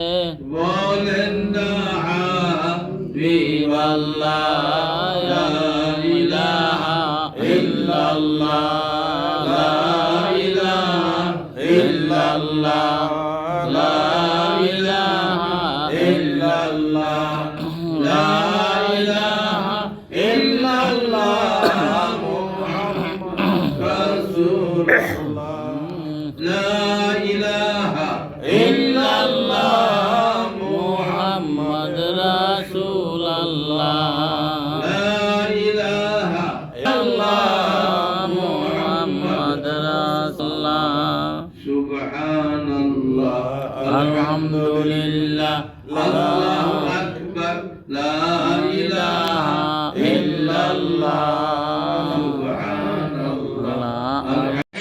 বলেন না হাবিবাল্লাহ লা ইলাহা ইল্লাল্লাহ লা ইলাহা ইল্লাল্লাহ লা ইলাহা ইল্লাল্লাহ লা ইলাহা ইল্লাল্লাহ মুহাম্মাদুর রাসূলুল্লাহ লা ইলাহা ইল্লাল্লাহ মুহাম্মদ রাসূলুল্লাহ লা ইলাহা ইল্লাল্লাহ মুহাম্মদ রাসূলুল্লাহ সুবহানাল্লাহ আলহামদুলিল্লাহ আল্লাহু আকবার লা ইলাহা ইল্লাল্লাহ সুবহানাল্লাহ Allah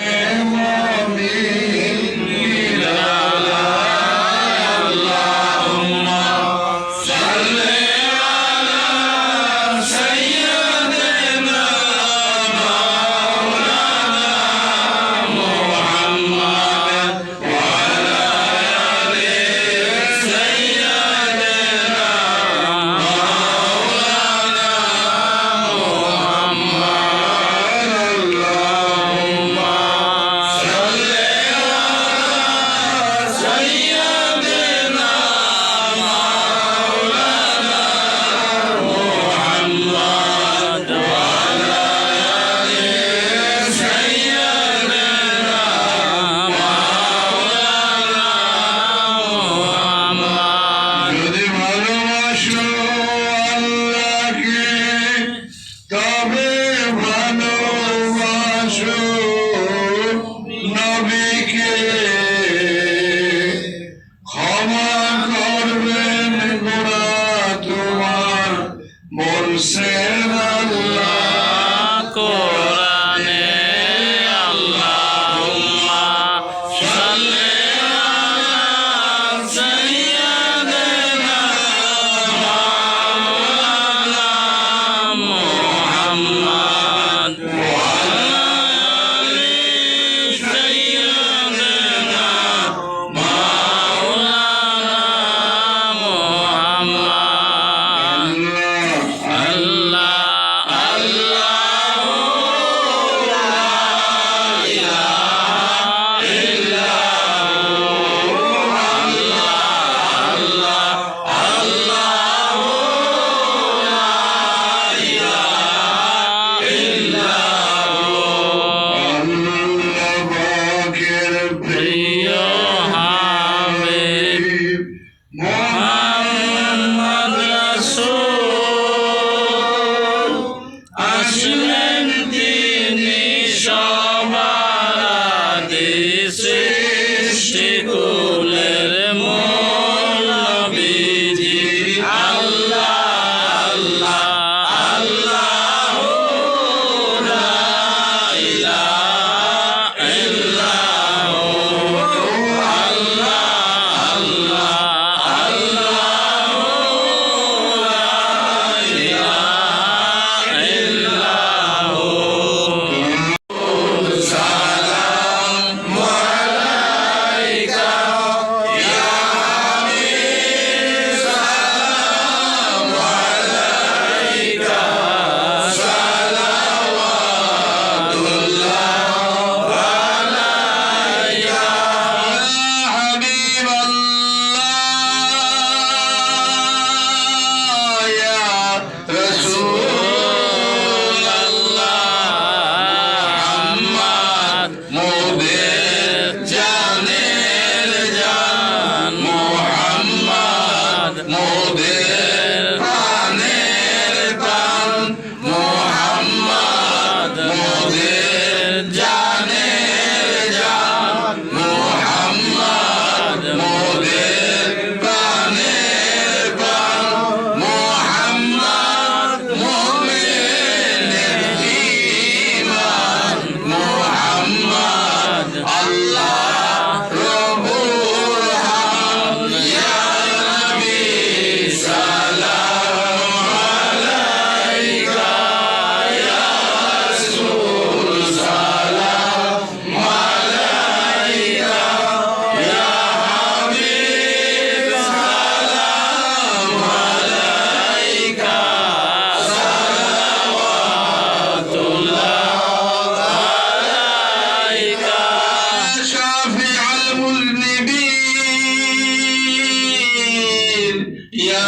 ইয়া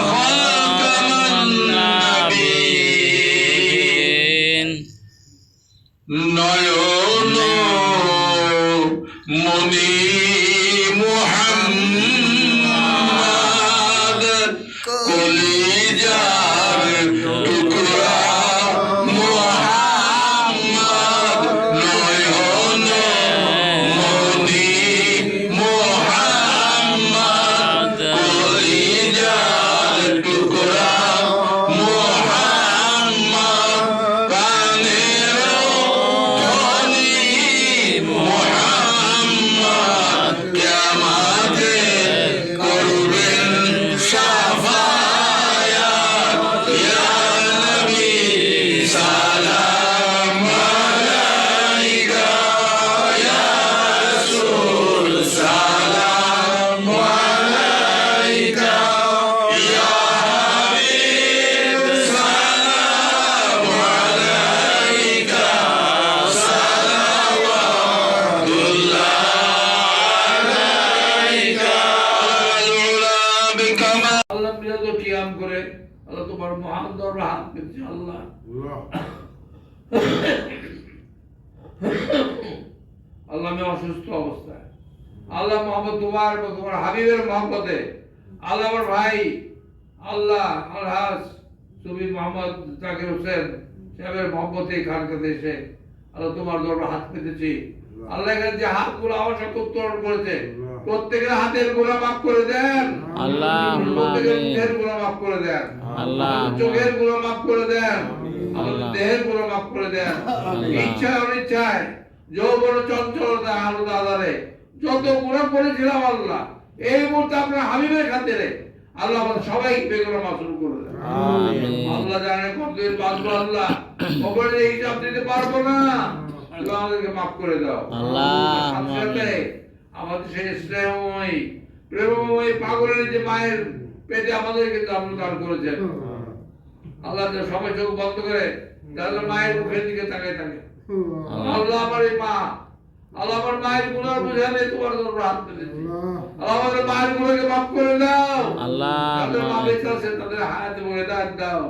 খাতামান নাবিয়িন নয়ন মনি মুহাম্মদ কলিজার টুকরা মুহাম্মদ নয়ন মনি মুহাম্মদ কলিজার টুকরা মুহাম্মদ কানের ধনী মুহাম্মদ কিয়ামতে করবেন শাফায়াত ইয়া নবী সালাম আলাইকা ইয়া রাসূল সালাম আলাইকা ইয়া হাবিব সালাম আলাইকা সালাওয়াতুল্লাহ আলাইকা আল্লাহ বিকামা আল্লাহ বিরাজ কিয়াম করে আল্লাহ তোমার মহান দরবারে হাত পেতেছি আল্লাহ আল্লাহ আমি অসুস্থ অবস্থায় আল্লাহ মোহাম্মদ তোমার হাবিবের মোহাম্মতে আল্লাহ আমার ভাই আল্লাহ আলহাজ সুবি মোহাম্মদ জাকির হোসেন সাহেবের মোহাম্মতে খানকাতে এসে আল্লাহ তোমার দরবারে হাত পেতেছি আল্লাহ এখানে যে হাতগুলো আমার সাথে উত্তোলন করেছে প্রত্যেকের হাতের গুনাহ মাফ করে দেন আল্লাহুম্মা প্রত্যেকের আমিন। মুখের গুনাহ মাফ করে দেন আল্লাহুম্মা চোখের গুনাহ মাফ করে দেন আমাদের আল্লাহ। দেহের গুনাহ মাফ করে দেন আল্লাহ। ইচ্ছায় অনিচ্ছায় যৌবন চঞ্চলতা আলাদা আলাদা যত গুনাহ করেছিলাম আল্লাহ এই মুহূর্তে আপনার হাবিবের খাতিরে আল্লাহ আমাদের সবাইকে বেগুনাহ মাফ করে দেন আমিন। আল্লাহ জানে কতদিন বাঁচবো আল্লাহ কবরে এই হিসাব দিতে পারবো না তুমি আমাদেরকে মাফ করে দাও আল্লাহ, সাথে সাথে আমাদের সেই স্নেহময় প্রেমময় পাগলের যে মায়ের পেটে আমাদেরকে দান করেছেন আল্লাহ যে সময় চোখ বন্ধ করে যারা মায়ের মুখের দিকে তাকায় থাকে আল্লাহ আমার এই মা আল্লাহ আমার মায়ের গুনাহ বুঝে নেই তোমার দরবারে হাত পেতেছি আল্লাহ আমাদের মায়ের গুনাহকে মাফ করে দাও আল্লাহ, তাদের মা বেঁচে আছে তাদের হায়াতে হেদায়েত দাও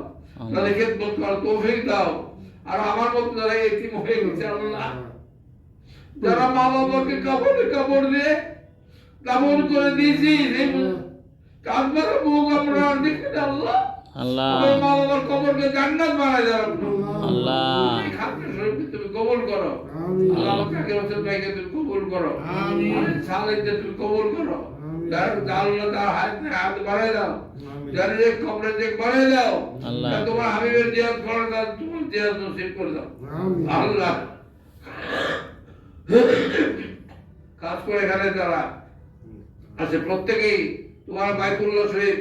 তাদের খেদমত করার তৌফিক দাও আর আমার মতো যারা এতিম হয়ে গেছে আল্লাহ যারা মা বাবাকে কাপড় দিয়ে কাপড় করে দিয়েছি কাঁদবার মুখ আমরা দেখি না আল্লাহ আল্লাহ, আমার মা বাবার কবরকে জান্নাত বানায় দাও আল্লাহ, এই খাদ্য শরীফকে তুমি কবুল করো আল্লাহ আমাকে রসুল ভাইকে তুমি কবুল করো আমিন সালেহকে তুমি কবুল করো যার আল্লাহ তার হাত বাড়ায় দাও যার যে কবরে যে বাড়ায় দাও আল্লাহ। যার তোমার হাবিবের জিয়ারত করে দাও তোমার জিয়ারত নসিব করে দাও আল্লাহ কাজ করে এখানে যারা আছে প্রত্যেকেই তোমার বাইতুল্লাহ শরীফ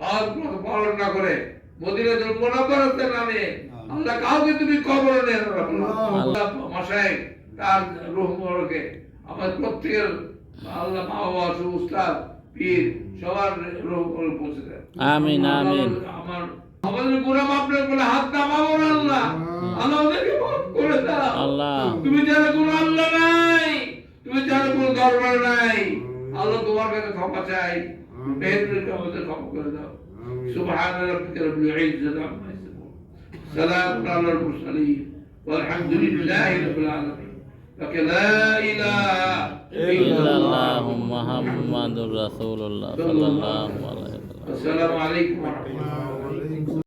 হজ পালন না করে মদিনাতুল মুনাওয়ারাতে নামে আল্লাহ কাউকে তুমি কবরে নেন আল্লাহ মাশায়েখ তার রূহ মুবারকে আমাদের প্রত্যেকের আল্লাহ মা বাবা উস্তাদ পীর সবার রূহ মুবারক পৌঁছে দেন আমিন, আমিন। আমার আমাদের গুনাহ মাফ করে হাত নামাবো না আল্লাহ আল্লাহ আমাদেরকে মাফ করে দাও আল্লাহ। তুমি যারা কোনো আল্লাহ নাই তুমি যারা কোনো দরবার নাই আল্লাহ তোমার কাছে ক্ষমা চাই বেহেশতে আমাদের ক্ষমা করে দাও সুবহান রাব্বিকা রাব্বিল ইজ্জাতি আম্মা ইয়াসিফুন সালামুন আলাল মুরসালিন والحمد لله رب العالمين لك لا إله إلا الله ইল্লাল্লাহু মুহাম্মাদুর রাসূলুল্লাহ সাল্লাল্লাহু আলাইহি ওয়াসাল্লাম। السلام عليكم ورحمة الله